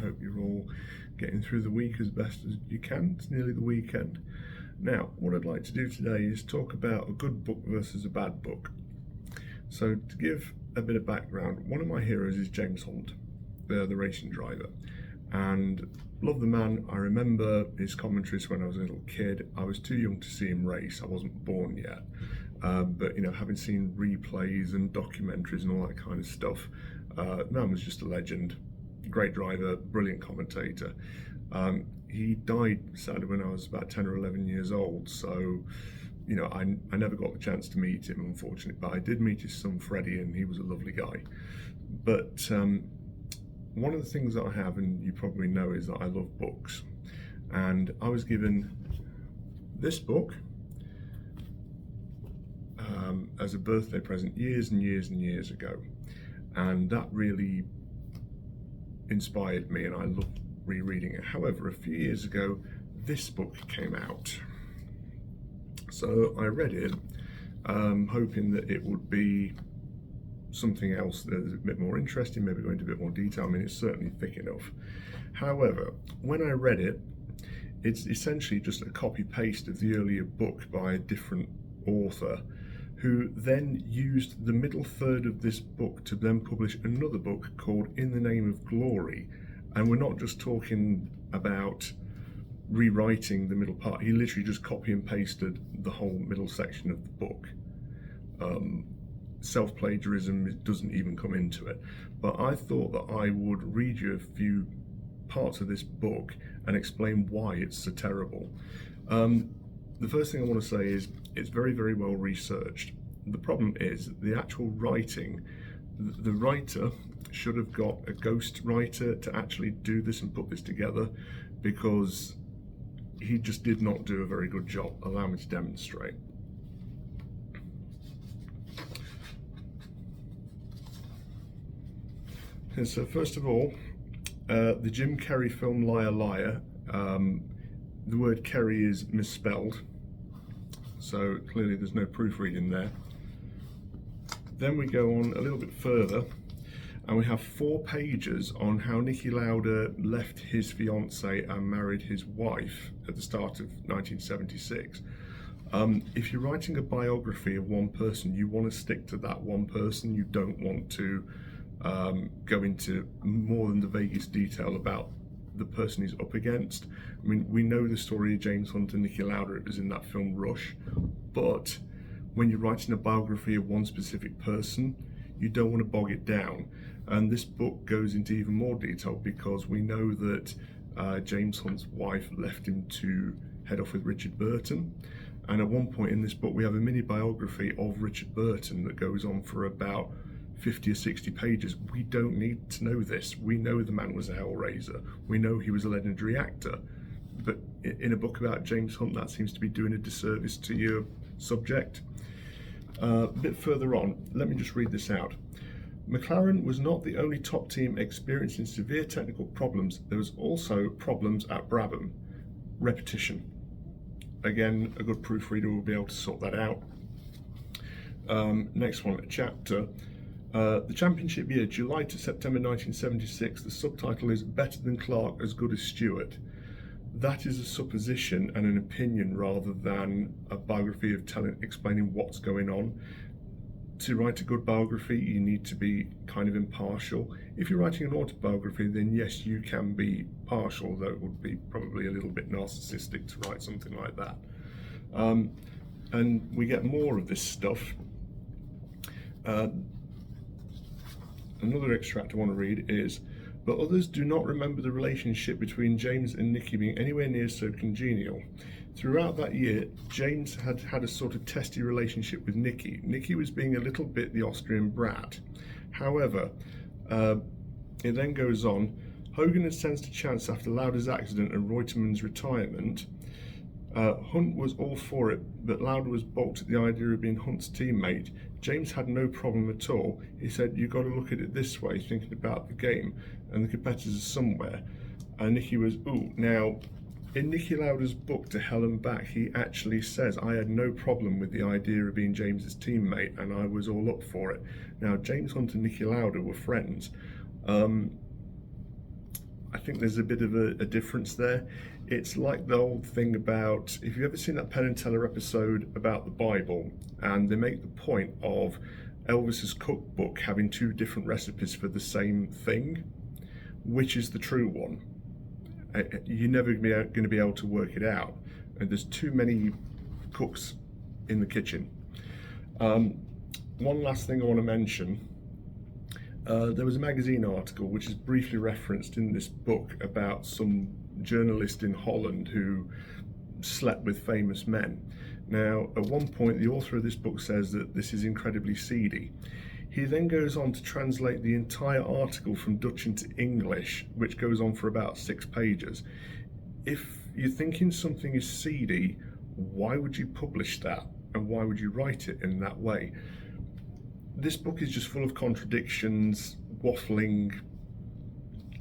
hope you're all getting through the week as best as you can. It's nearly the weekend. Now, what I'd like to do today is talk about a good book versus a bad book. So to give a bit of background, one of my heroes is James Hunt, the racing driver, and love the man. I remember his commentaries when I was a little kid. I was too young to see him race. I wasn't born yet. But having seen replays and documentaries and all that kind of stuff, man was just a legend. Great driver, brilliant commentator. He died sadly when I was about 10 or 11 years old, so I never got the chance to meet him, unfortunately, but I did meet his son Freddie, and he was a lovely guy. But one of the things that I have, and you probably know, is that I love books, and I was given this book as a birthday present years and years and years ago, and that really inspired me, and I love rereading it. However, a few years ago this book came out, so I read it hoping that it would be something else that's a bit more interesting, maybe go into a bit more detail. I mean, it's certainly thick enough. However, when I read it, it's essentially just a copy paste of the earlier book by a different author, who then used the middle third of this book to then publish another book called In the Name of Glory. And we're not just talking about rewriting the middle part. He literally just copy and pasted the whole middle section of the book. Self-plagiarism doesn't even come into it. But I thought that I would read you a few parts of this book and explain why it's so terrible. The first thing I want to say is it's very, very well researched. The problem is the actual writing. The writer should have got a ghost writer to actually do this and put this together, because he just did not do a very good job. Allow me to demonstrate. And so first of all, the Jim Carrey film Liar Liar, the word Kerry is misspelled, so clearly there's no proofreading there. Then we go on a little bit further, and we have 4 pages on how Niki Lauda left his fiancée and married his wife at the start of 1976. If you're writing a biography of one person, you want to stick to that one person. You don't want to go into more than the vaguest detail about the person he's up against. I mean, we know the story of James Hunt and Niki Lauda. It was in that film Rush, but when you're writing a biography of one specific person, you don't want to bog it down. And this book goes into even more detail, because we know that James Hunt's wife left him to head off with Richard Burton. And at one point in this book, we have a mini biography of Richard Burton that goes on for about 50 or 60 pages. We don't need to know this. We know the man was a hellraiser. We know he was a legendary actor. But in a book about James Hunt, that seems to be doing a disservice to your subject. A bit further on, let me just read this out. McLaren was not the only top team experiencing severe technical problems. There was also problems at Brabham. Repetition. Again, a good proofreader will be able to sort that out. Next one, a chapter. The championship year, July to September 1976. The subtitle is Better Than Clark, As Good as Stewart. That is a supposition and an opinion rather than a biography of explaining what's going on. To write a good biography, you need to be kind of impartial. If you're writing an autobiography, then yes, you can be partial, though it would be probably a little bit narcissistic to write something like that. And we get more of this stuff. Another extract I want to read is, but others do not remember the relationship between James and Niki being anywhere near so congenial. Throughout that year, James had had a sort of testy relationship with Niki. Niki was being a little bit the Austrian brat. However, it then goes on, Hogan had sensed a chance after Lauda's accident and Reutemann's retirement. Hunt was all for it, but Lauda was balked at the idea of being Hunt's teammate. James had no problem at all. He said, "You've got to look at it this way, thinking about the game, and the competitors are somewhere." And Niki was, ooh. Now, in Niki Lauda's book, To Hell and Back, he actually says, I had no problem with the idea of being James's teammate, and I was all up for it. Now, James Hunt and Niki Lauda were friends. I think there's a bit of a difference there. It's like the old thing about, if you've ever seen that Penn and Teller episode about the Bible, and they make the point of Elvis's cookbook having two different recipes for the same thing, which is the true one? You're never going to be able to work it out. And there's too many cooks in the kitchen. One last thing I want to mention. There was a magazine article which is briefly referenced in this book about some journalist in Holland who slept with famous men. Now, at one point, the author of this book says that this is incredibly seedy. He then goes on to translate the entire article from Dutch into English, which goes on for about 6 pages. If you're thinking something is seedy, why would you publish that? And why would you write it in that way? This book is just full of contradictions, waffling,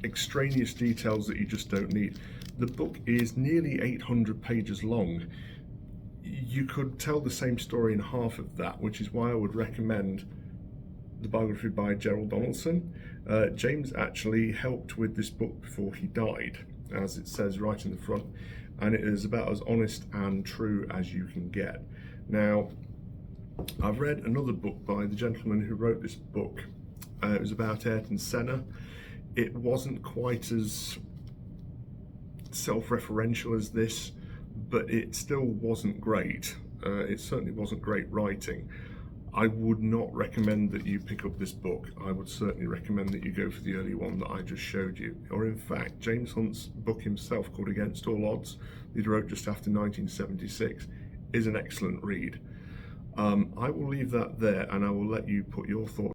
extraneous details that you just don't need. The book is nearly 800 pages long. You could tell the same story in half of that, which is why I would recommend the biography by Gerald Donaldson. James actually helped with this book before he died, as it says right in the front, and it is about as honest and true as you can get. Now, I've read another book by the gentleman who wrote this book. It was about Ayrton Senna. It wasn't quite as self-referential as this, but it still wasn't great. It certainly wasn't great writing. I would not recommend that you pick up this book. I would certainly recommend that you go for the early one that I just showed you. Or in fact, James Hunt's book himself, called Against All Odds, that he wrote just after 1976, is an excellent read. I will leave that there, and I will let you put your thoughts